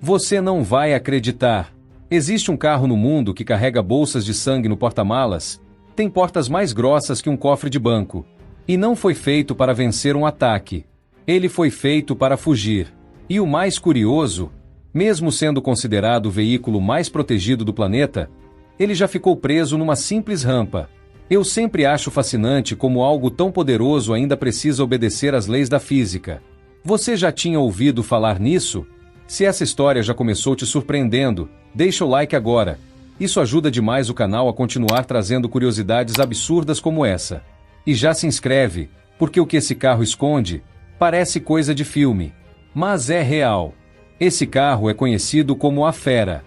Você não vai acreditar. Existe um carro no mundo que carrega bolsas de sangue no porta-malas, tem portas mais grossas que um cofre de banco. E não foi feito para vencer um ataque. Ele foi feito para fugir. E o mais curioso, mesmo sendo considerado o veículo mais protegido do planeta, ele já ficou preso numa simples rampa. Eu sempre acho fascinante como algo tão poderoso ainda precisa obedecer às leis da física. Você já tinha ouvido falar nisso? Se essa história já começou te surpreendendo, deixa o like agora. Isso ajuda demais o canal a continuar trazendo curiosidades absurdas como essa. E já se inscreve, porque o que esse carro esconde parece coisa de filme, mas é real. Esse carro é conhecido como a Fera.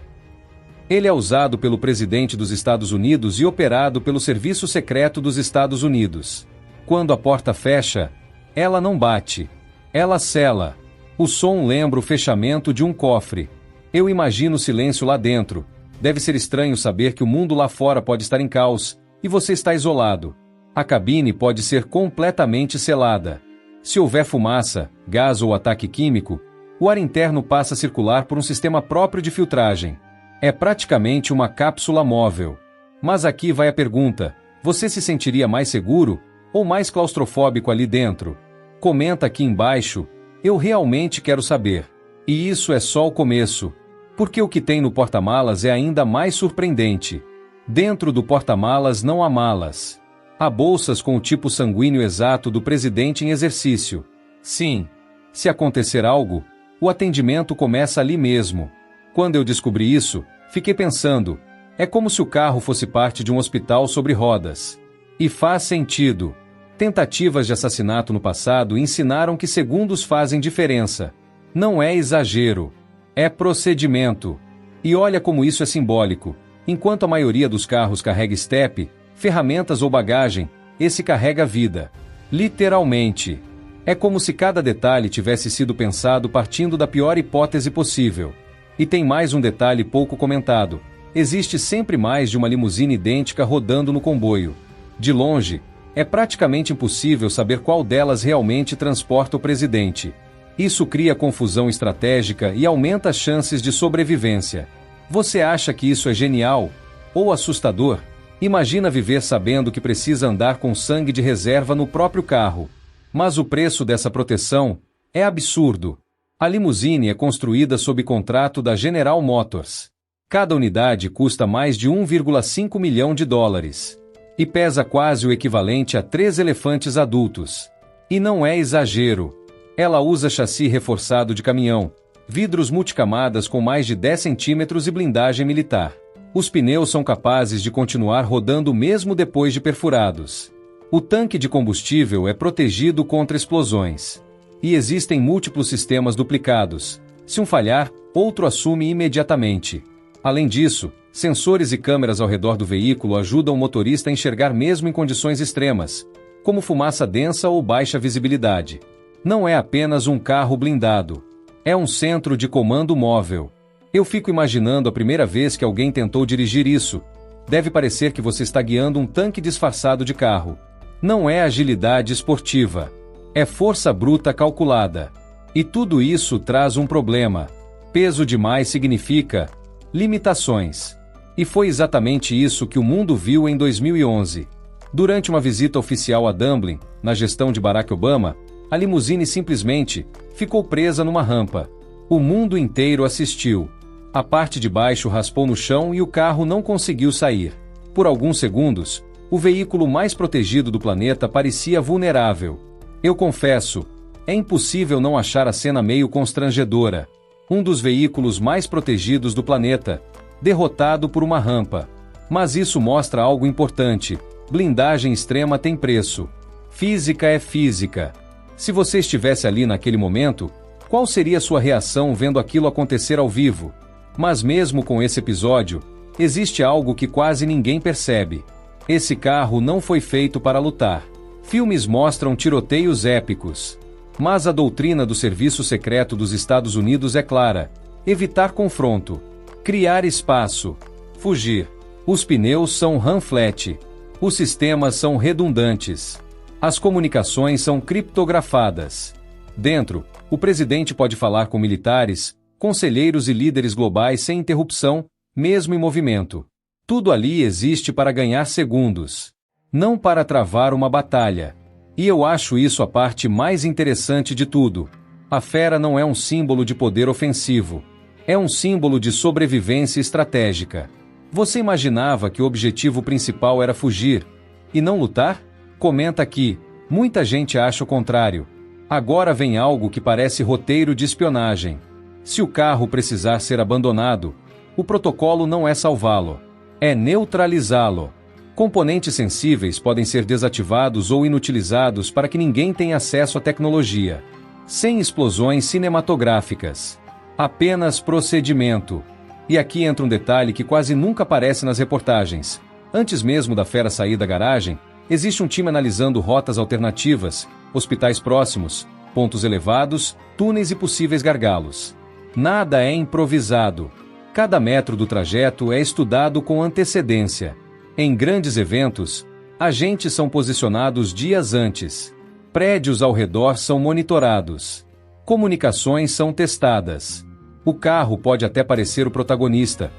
Ele é usado pelo presidente dos Estados Unidos e operado pelo Serviço Secreto dos Estados Unidos. Quando a porta fecha, ela não bate, ela sela. O som lembra o fechamento de um cofre. Eu imagino o silêncio lá dentro. Deve ser estranho saber que o mundo lá fora pode estar em caos e você está isolado. A cabine pode ser completamente selada. Se houver fumaça, gás ou ataque químico, o ar interno passa a circular por um sistema próprio de filtragem. É praticamente uma cápsula móvel. Mas aqui vai a pergunta: você se sentiria mais seguro ou mais claustrofóbico ali dentro? Comenta aqui embaixo, eu realmente quero saber. E isso é só o começo, porque o que tem no porta-malas é ainda mais surpreendente. Dentro do porta-malas não há malas. Há bolsas com o tipo sanguíneo exato do presidente em exercício. Sim, se acontecer algo, o atendimento começa ali mesmo. Quando eu descobri isso, fiquei pensando, é como se o carro fosse parte de um hospital sobre rodas. E faz sentido. Tentativas de assassinato no passado ensinaram que segundos fazem diferença. Não é exagero, é procedimento. E olha como isso é simbólico. Enquanto a maioria dos carros carrega estepe, ferramentas ou bagagem, esse carrega vida. Literalmente. É como se cada detalhe tivesse sido pensado partindo da pior hipótese possível. E tem mais um detalhe pouco comentado. Existe sempre mais de uma limusine idêntica rodando no comboio. De longe, é praticamente impossível saber qual delas realmente transporta o presidente. Isso cria confusão estratégica e aumenta as chances de sobrevivência. Você acha que isso é genial? Ou assustador? Imagina viver sabendo que precisa andar com sangue de reserva no próprio carro. Mas o preço dessa proteção é absurdo. A limusine é construída sob contrato da General Motors. Cada unidade custa mais de 1,5 milhão de dólares. E pesa quase o equivalente a 3 elefantes adultos. E não é exagero. Ela usa chassi reforçado de caminhão, vidros multicamadas com mais de 10 centímetros e blindagem militar. Os pneus são capazes de continuar rodando mesmo depois de perfurados. O tanque de combustível é protegido contra explosões. E existem múltiplos sistemas duplicados. Se um falhar, outro assume imediatamente. Além disso, sensores e câmeras ao redor do veículo ajudam o motorista a enxergar mesmo em condições extremas, como fumaça densa ou baixa visibilidade. Não é apenas um carro blindado. É um centro de comando móvel. Eu fico imaginando a primeira vez que alguém tentou dirigir isso. Deve parecer que você está guiando um tanque disfarçado de carro. Não é agilidade esportiva. É força bruta calculada. E tudo isso traz um problema. Peso demais significa limitações. E foi exatamente isso que o mundo viu em 2011. Durante uma visita oficial a Dublin, na gestão de Barack Obama, a limusine simplesmente ficou presa numa rampa. O mundo inteiro assistiu. A parte de baixo raspou no chão e o carro não conseguiu sair. Por alguns segundos, o veículo mais protegido do planeta parecia vulnerável. Eu confesso, é impossível não achar a cena meio constrangedora. Um dos veículos mais protegidos do planeta, derrotado por uma rampa. Mas isso mostra algo importante. Blindagem extrema tem preço. Física é física. Se você estivesse ali naquele momento, qual seria sua reação vendo aquilo acontecer ao vivo? Mas mesmo com esse episódio, existe algo que quase ninguém percebe. Esse carro não foi feito para lutar. Filmes mostram tiroteios épicos. Mas a doutrina do Serviço Secreto dos Estados Unidos é clara: evitar confronto, criar espaço, fugir. Os pneus são run flat. Os sistemas são redundantes. As comunicações são criptografadas. Dentro, o presidente pode falar com militares, conselheiros e líderes globais sem interrupção, mesmo em movimento. Tudo ali existe para ganhar segundos, não para travar uma batalha. E eu acho isso a parte mais interessante de tudo. A fera não é um símbolo de poder ofensivo. É um símbolo de sobrevivência estratégica. Você imaginava que o objetivo principal era fugir e não lutar? Comenta aqui. Muita gente acha o contrário. Agora vem algo que parece roteiro de espionagem. Se o carro precisar ser abandonado, o protocolo não é salvá-lo, é neutralizá-lo. Componentes sensíveis podem ser desativados ou inutilizados para que ninguém tenha acesso à tecnologia. Sem explosões cinematográficas. Apenas procedimento. E aqui entra um detalhe que quase nunca aparece nas reportagens. Antes mesmo da fera sair da garagem, existe um time analisando rotas alternativas, hospitais próximos, pontos elevados, túneis e possíveis gargalos. Nada é improvisado. Cada metro do trajeto é estudado com antecedência. Em grandes eventos, agentes são posicionados dias antes. Prédios ao redor são monitorados. Comunicações são testadas. O carro pode até parecer o protagonista,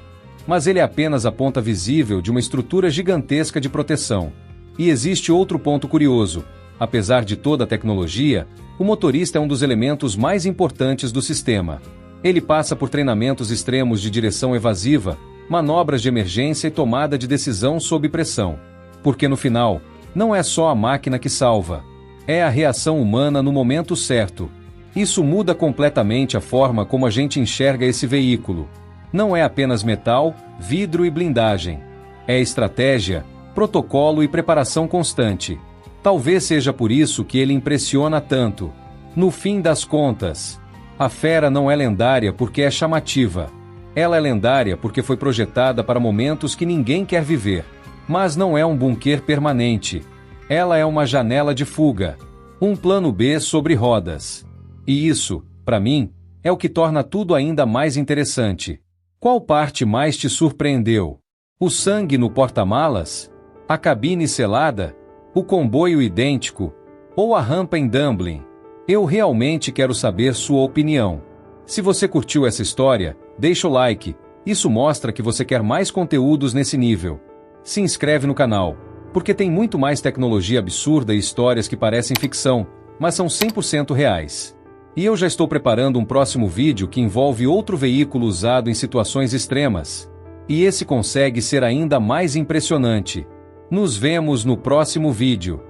mas ele é apenas a ponta visível de uma estrutura gigantesca de proteção. E existe outro ponto curioso. Apesar de toda a tecnologia, o motorista é um dos elementos mais importantes do sistema. Ele passa por treinamentos extremos de direção evasiva, manobras de emergência e tomada de decisão sob pressão. Porque no final, não é só a máquina que salva. É a reação humana no momento certo. Isso muda completamente a forma como a gente enxerga esse veículo. Não é apenas metal, vidro e blindagem. É estratégia, protocolo e preparação constante. Talvez seja por isso que ele impressiona tanto. No fim das contas, a fera não é lendária porque é chamativa. Ela é lendária porque foi projetada para momentos que ninguém quer viver. Mas não é um bunker permanente. Ela é uma janela de fuga. Um plano B sobre rodas. E isso, para mim, é o que torna tudo ainda mais interessante. Qual parte mais te surpreendeu? O sangue no porta-malas? A cabine selada? O comboio idêntico? Ou a rampa em Dublin? Eu realmente quero saber sua opinião. Se você curtiu essa história, deixa o like. Isso mostra que você quer mais conteúdos nesse nível. Se inscreve no canal, porque tem muito mais tecnologia absurda e histórias que parecem ficção, mas são 100% reais. E eu já estou preparando um próximo vídeo que envolve outro veículo usado em situações extremas. E esse consegue ser ainda mais impressionante. Nos vemos no próximo vídeo.